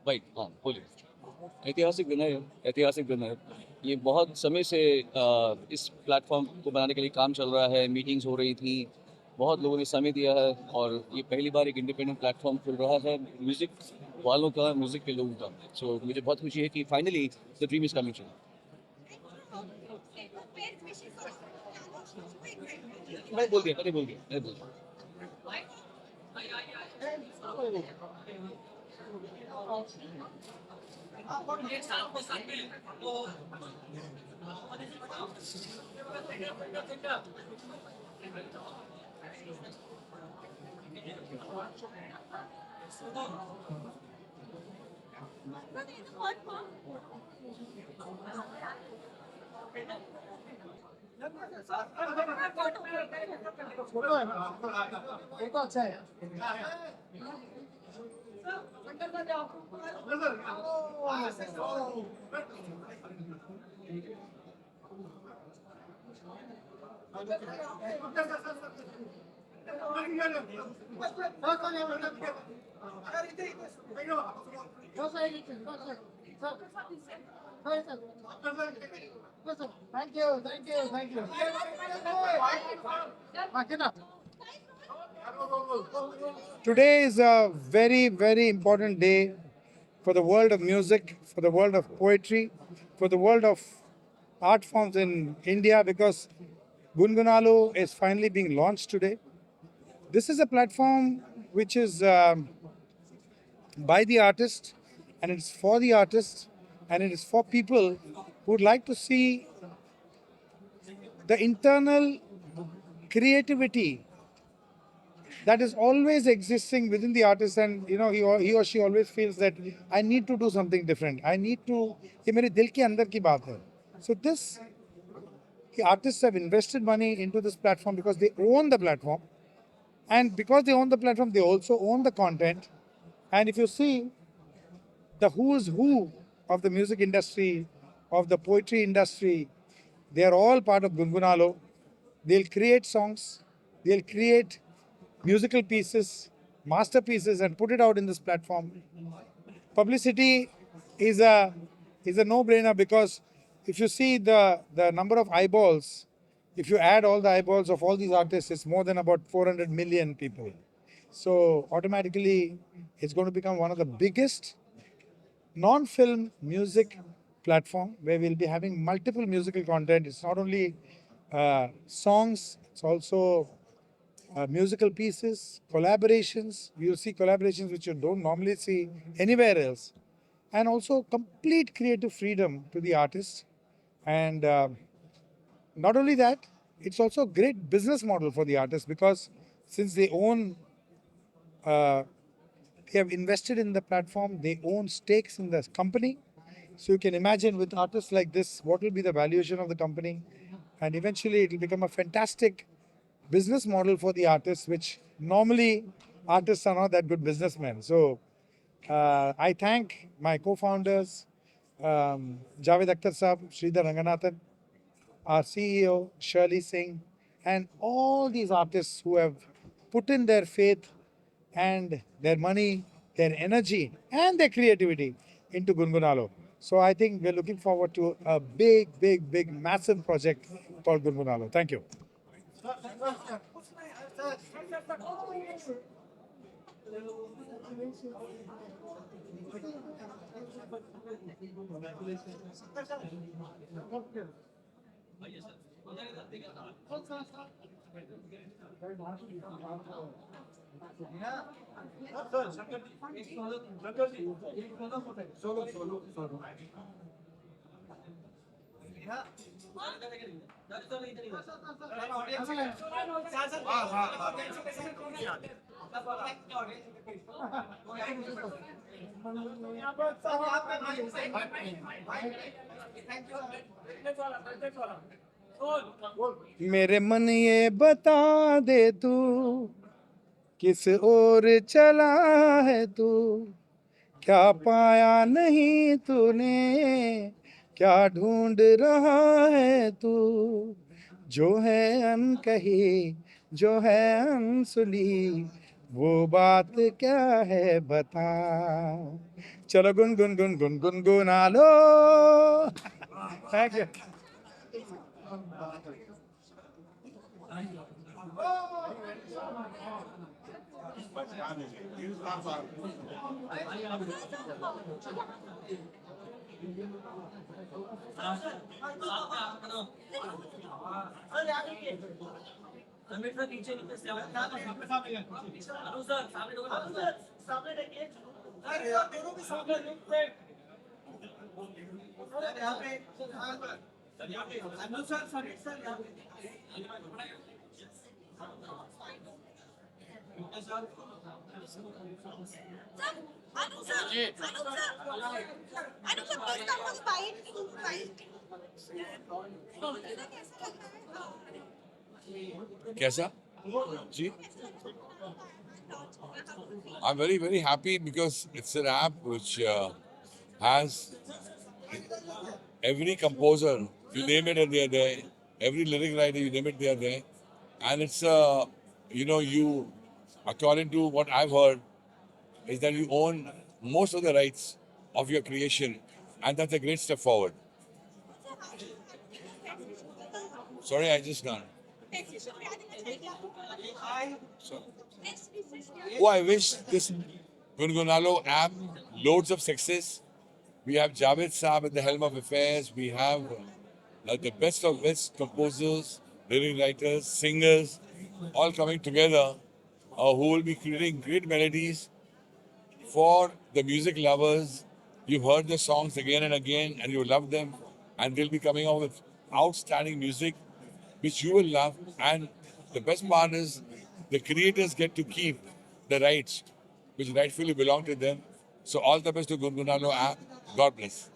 Right, हाँ, बोलिए। ऐतिहासिक दिन है ये, ऐतिहासिक दिन है। ये बहुत समय से इस प्लेटफ़ॉर्म को बनाने के लिए काम चल रहा है, मीटिंग्स हो रही थी, बहुत लोगों ने समय दिया है और ये पहली बार एक इंडिपेंडेंट प्लेटफ़ॉर्म खुल रहा है म्यूज़िक वालों का, म्यूज़िक के लोगों का। सो मुझे बहुत खुशी है कि finally the dream is coming true. मैंने बोल दिया, मैंने बोल दिया, मैंने बोल दिया। फोटो है ना, फोटो अच्छा है। Thank you, thank you, thank you. Today is a very, very important day for the world of music, for the world of poetry, for the world of art forms in India because Gungunalu is finally being launched today. This is a platform which is by the artist and it's for the artist and it is for people who would like to see the internal creativity that is always existing within the artist, and you know he or she always feels that I need to do something different. I need to. ये मेरे दिल के अंदर की बात है. So this the artists have invested money into this platform because they own the platform, and because they own the platform, they also own the content. And if you see the who's who of the music industry, of the poetry industry, they are all part of Gungunalo. They'll create songs, they'll create musical pieces, masterpieces, and put it out in this platform. Publicity is a no-brainer because if you see the number of eyeballs, if you add all the eyeballs of all these artists, it's more than about 400 million people. So automatically, it's going to become one of the biggest non-film music platform where we'll be having multiple musical content. It's not only songs, it's also musical pieces, collaborations. You'll see collaborations which you don't normally see anywhere else. And also complete creative freedom to the artist. And not only that, it's also a great business model for the artist because since they own they have invested in the platform, they own stakes in the company. So you can imagine with artists like this, what will be the valuation of the company? And eventually it will become a fantastic business model for the artists, which normally artists are not that good businessmen. So I thank my co-founders, Javed Akhtar Saab, Sridhar Ranganathan, our CEO, Shirley Singh, and all these artists who have put in their faith and their money, their energy, and their creativity into Gungunalo. So I think we're looking forward to a big, massive project called Gungunalo. Thank you. मेरे मन ये बता दे तू किस ओर चला है तू, क्या पाया नहीं तूने, क्या ढूंढ रहा है तू, जो है अनकही जो है अनसुनी वो बात क्या है बता। चलो गुन गुन गुन गुन गुन गुना लो। Thank you. कैसा जी? I'm very happy because it's an app which has every composer, you name it and they are there. Every lyric writer, you name it, they are there. And it's you, according to what I've heard, is that you own most of the rights of your creation, and that's a great step forward. Sorry, I just can't. Oh, I wish this Gungunalo app loads of success. We have Javed Saab at the helm of affairs. We have the best of best composers, lyric writers, singers, all coming together who will be creating great melodies for the music lovers. You've heard the songs again and again and you love them, and they'll be coming out with outstanding music which you will love. And the best part is the creators get to keep the rights which rightfully belong to them. So all the best to Gungunalo app. God bless.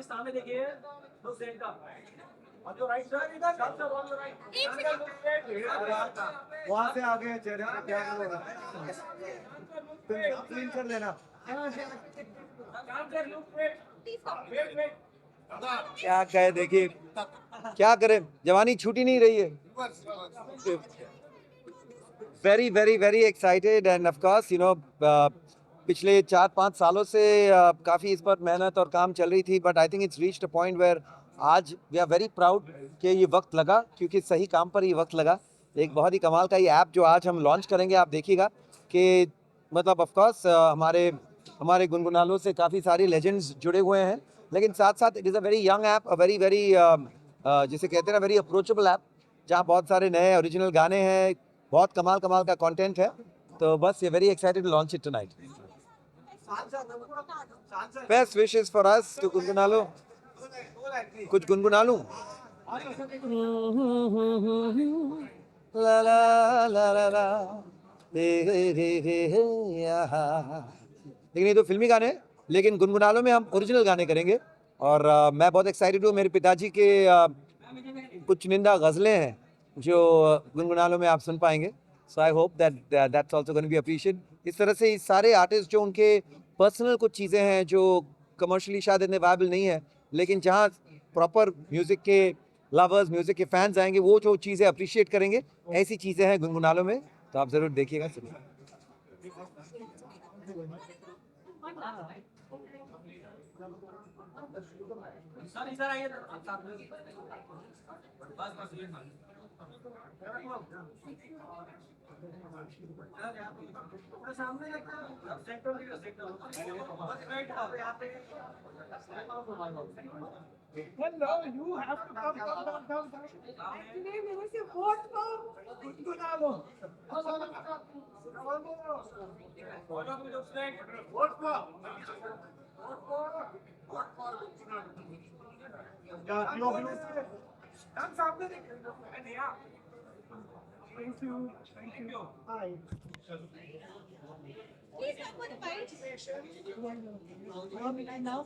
सामने देखिए वहां से आगे चेहरे पे क्या होगा clean कर लेना क्या कहे देखिए क्या करें, जवानी छूटी नहीं रही है। Very excited end of course पिछले 4-5 सालों से काफ़ी इस पर मेहनत और काम चल रही थी, but I think it's reached a point where आज वी आर वेरी प्राउड कि ये वक्त लगा, क्योंकि सही काम पर ये वक्त लगा। एक बहुत ही कमाल का ये ऐप जो आज हम लॉन्च करेंगे, आप देखिएगा कि मतलब ऑफ कोर्स हमारे गुनगुनालों से काफ़ी सारे लेजेंड्स जुड़े हुए हैं, लेकिन साथ साथ it is a very young app, a very जिसे कहते हैं ना वेरी अप्रोचेबल ऐप, जहाँ बहुत सारे नए ओरिजिनल गाने हैं, बहुत कमाल कमाल का कंटेंट है। तो बस ये very excited to launch it tonight. Best wishes for us to गुनगुना लो, कुछ गुनगुना लूं। ला ला ला ला ला हे आहा। लेकिन ये तो फिल्मी गाने हैं, लेकिन गुनगुना लो में हम ओरिजिनल गाने करेंगे। और मैं बहुत एक्साइटेड हूँ, मेरे पिताजी के कुछ चुनिंदा गज़लें हैं जो गुनगुना लो में आप सुन पाएंगे। So I hope that that's also going to be appreciated. इस तरह से सारे आर्टिस्ट जो उनके पर्सनल कुछ चीज़ें हैं जो कमर्शियली शायद इतने वायबल नहीं है, लेकिन जहाँ प्रॉपर म्यूज़िक के लवर्स, म्यूज़िक के फैंस आएंगे, वो जो चीज़ें अप्रिशिएट करेंगे, ऐसी चीज़ें हैं गुनगुना लो में। तो आप ज़रूर देखिएगा, सुनिएगा। सर इधर आइए आप साथ में बस बस ये पूरा सामने सेक्टर यहाँ पे Hello, you have to come. Actually, मेरे से वोट को गुनगुना लो। हम सामने देखिए Thank you. Hi. please come for the fight. Now,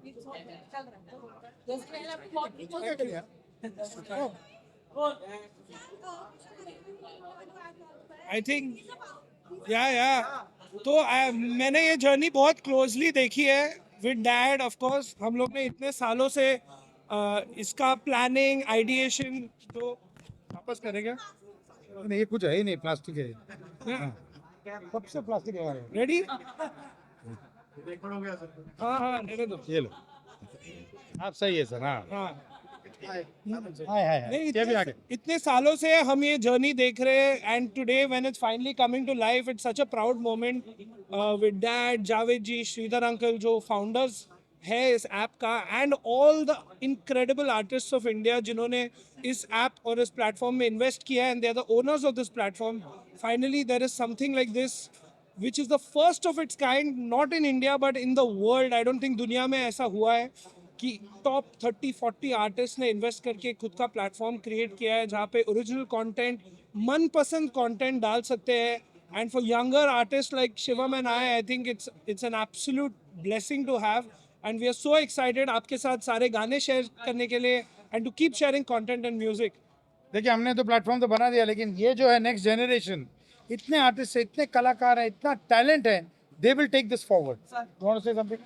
it's okay. चल रहा है। Just पहले वोट आई थिंक या तो मैंने ये जर्नी बहुत क्लोजली देखी है विद डैड। ऑफ कोर्स हम लोग ने इतने सालों से इसका प्लानिंग आइडिएशन तो वापस करेंगे? नहीं, ये कुछ है ही नहीं, प्लास्टिक है। सबसे प्लास्टिक है हमारे। रेडी। हाँ लेने दो। ये लो, आप सही है सर। हाँ हाँ हाय। नहीं, ये भी आगे। इतने सालों से हम ये जर्नी देख रहे हैं and today when it's finally coming to life it's such a proud moment with dad, Javed ji, Shridhar uncle जो फाउंडर्स है इस ऐप का, and all the incredible artists of India जिन्होंने इस ऐप और इस प्लेटफॉर्म में इन्वेस्ट किया है and they are the owners of this platform. Finally there is something like this which is the first of its kind, not in India but in the world. I don't think दुनिया में ऐसा हुआ है कि top 30-40 artist ने invest करके खुद का प्लेटफॉर्म क्रिएट किया है जहाँ पे ओरिजिनल कंटेंट, मनपसंद कंटेंट डाल सकते हैं। And for younger artist like Shivam and I think it's an absolute blessing to have and we are so excited आपके साथ सारे गाने शेयर करने के लिए and to keep sharing content and music. देखिए, हमने तो प्लेटफॉर्म तो बना दिया, लेकिन ये जो है नेक्स्ट जनरेशन, इतने आर्टिस्ट है, इतने कलाकार हैं, इतना टैलेंट है, they will take this forward. You want to say something?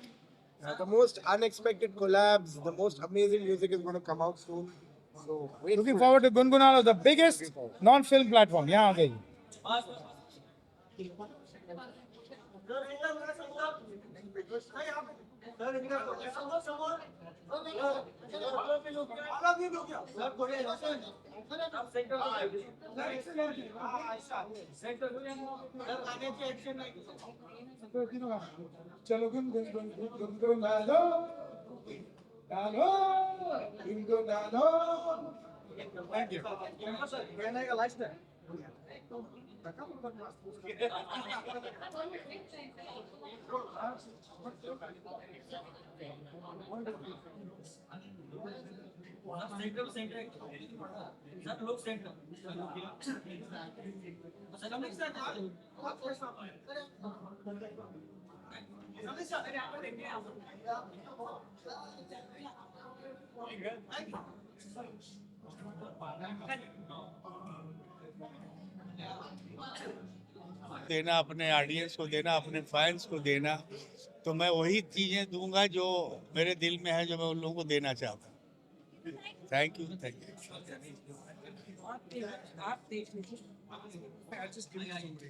The most unexpected collabs, the most amazing music is going to come out soon. So wait. Looking forward to Gungun Alo, the biggest non-film platform. यहाँ आ गई। चलो गुनगुन लो, डालो, गुनगुन लो। Thank you. कहने का life है centre sir लोग centre देना, अपने ऑडियंस को देना, अपने फैंस को देना, तो मैं वही चीज़ें दूंगा जो मेरे दिल में है, जो मैं उन लोगों को देना चाहता हूँ। Thank you, thank you. आप देख लीजिए. I'll just give it to somebody.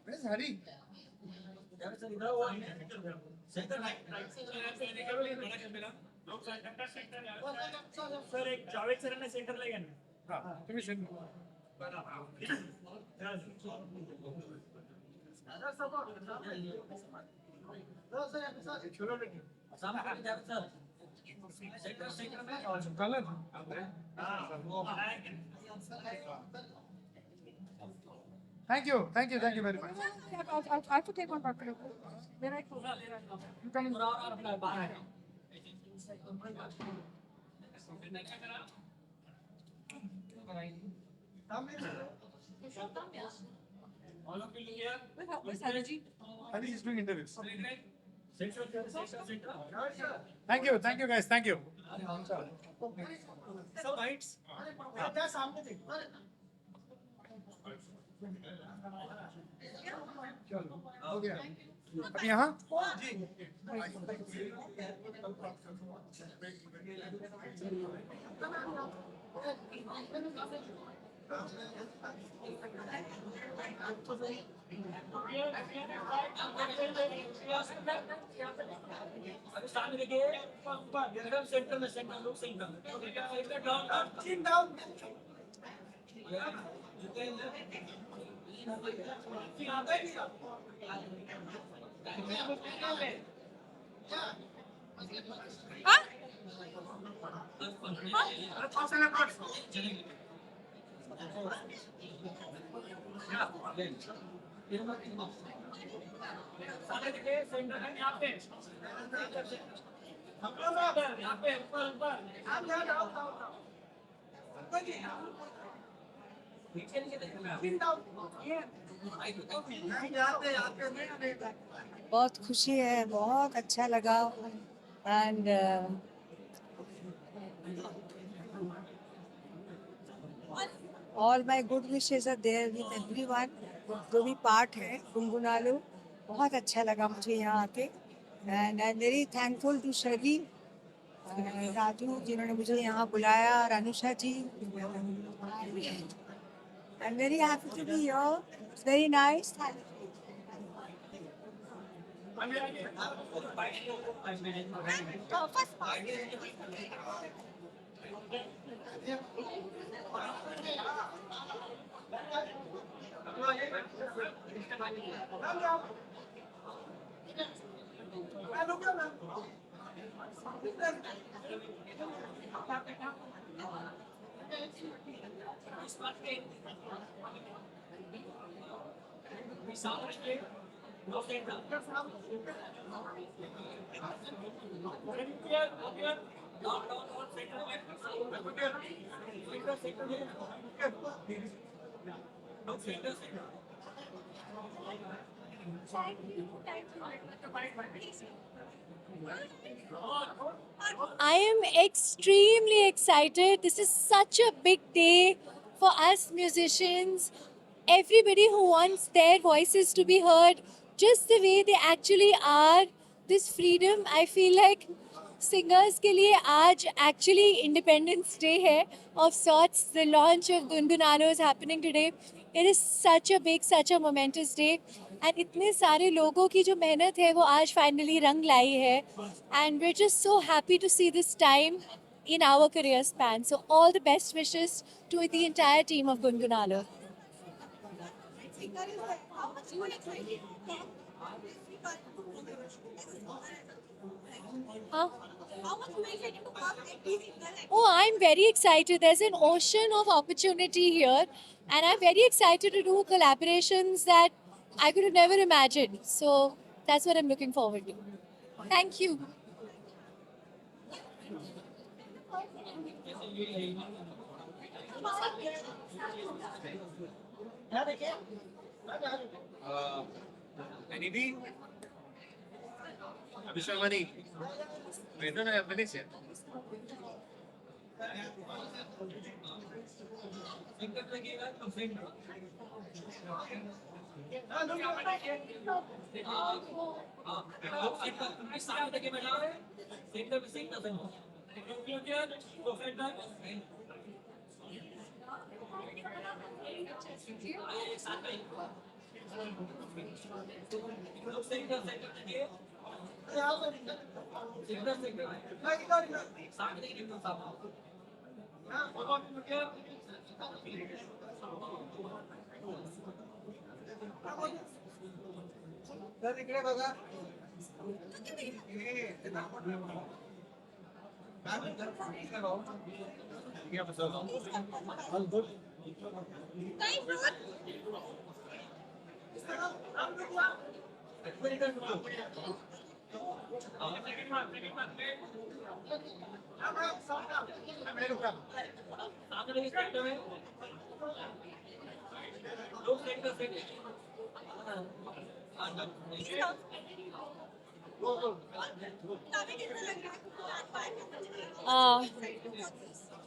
Where's Hari? Sir एक जावेद सर ने सेंटर ले गया हाँ, तुम्ही send. Color. Thank you very much. I have to take one photo. Where I go? You can. Where's Haraji? Hari is doing interviews. Thank you guys, thank you. सब Heights सामने देख हो गया. अब यहाँ अभी सामने देखिए एकदम सेंटर में सेंटर लोग सही एकदम डाउन चिन डाउन सामने देखिए सेंटर है यहाँ पे हम लोग यहाँ पे ऊपर आप यहाँ डाउन बहुत खुशी है, बहुत अच्छा लगा and all my good wishes are there with everyone जो भी पार्ट है गुनगुनालो. बहुत अच्छा लगा मुझे यहाँ आके and I am very thankful to Shirley Raju जिन्होंने मुझे यहाँ बुलाया और Anusha ji. I am very happy to be here. It's very nice. I am extremely excited. This is such a big day for us musicians. Everybody who wants their voices to be heard just the way they actually are. This freedom, I feel like singers के लिए आज actually Independence Day है of sorts. The launch of Gungunano is happening today. It is such a big, such a momentous day. And इतने सारे लोगों की जो मेहनत है वो आज finally रंग लाई है. And we're just so happy to see this time in our career span. So all the best wishes to the entire team of Gungunano. Huh? Oh, I'm very excited. There's an ocean of opportunity here, and I'm very excited to do collaborations that I could have never imagined. So that's what I'm looking forward to. Thank you. Anybody? Mr. Mani, we don't have minutes yet. Centre लगेगा तो centre सामने के बैठा है centre में centre तो centre साथ में सेंटर सेंटर देखिए सेंटर सेंटर सामने देखिए सामने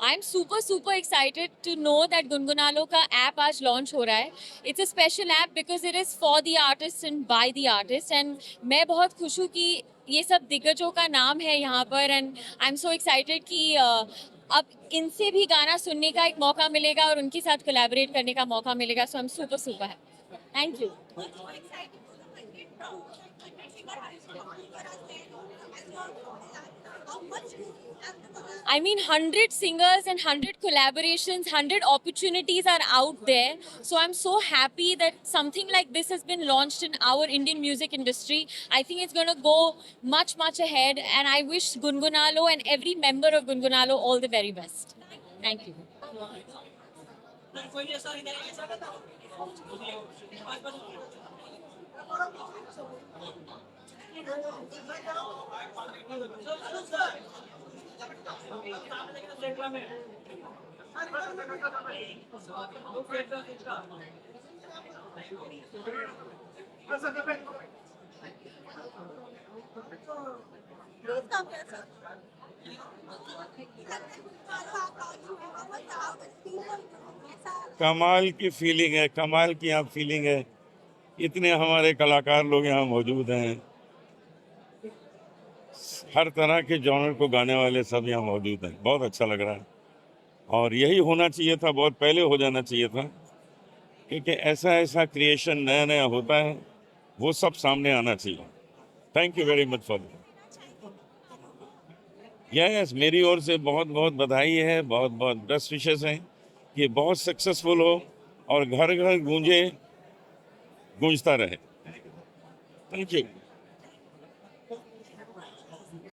I'm super excited to know that गुनगुनालो का ऐप आज लॉन्च हो रहा है. It's a special app because it is for the artists and by the artists. And मैं बहुत खुश हूँ कि ये सब दिग्गजों का नाम है यहाँ पर. And I'm so excited कि अब इनसे भी गाना सुनने का एक मौका मिलेगा और उनके साथ कोलैबोरेट करने का मौका मिलेगा. So I'm super happy. Thank you. I mean, 100 singers and 100 collaborations, 100 opportunities are out there. So I'm so happy that something like this has been launched in our Indian music industry. I think it's going to go much ahead. And I wish Gungunalo and every member of Gungunalo all the very best. Thank you. कमाल की feeling है, कमाल की यहाँ feeling है. इतने हमारे कलाकार लोग यहाँ मौजूद हैं. हर तरह के जॉनर को गाने वाले सब यहाँ मौजूद हैं. बहुत अच्छा लग रहा है और यही होना चाहिए था, बहुत पहले हो जाना चाहिए था, क्योंकि ऐसा क्रिएशन नया होता है, वो सब सामने आना चाहिए. Thank you very much for that. Yes, मेरी ओर से बहुत बधाई है, बहुत बेस्ट विशेस हैं कि बहुत सक्सेसफुल हो और घर गूंजता रहे. Thank you.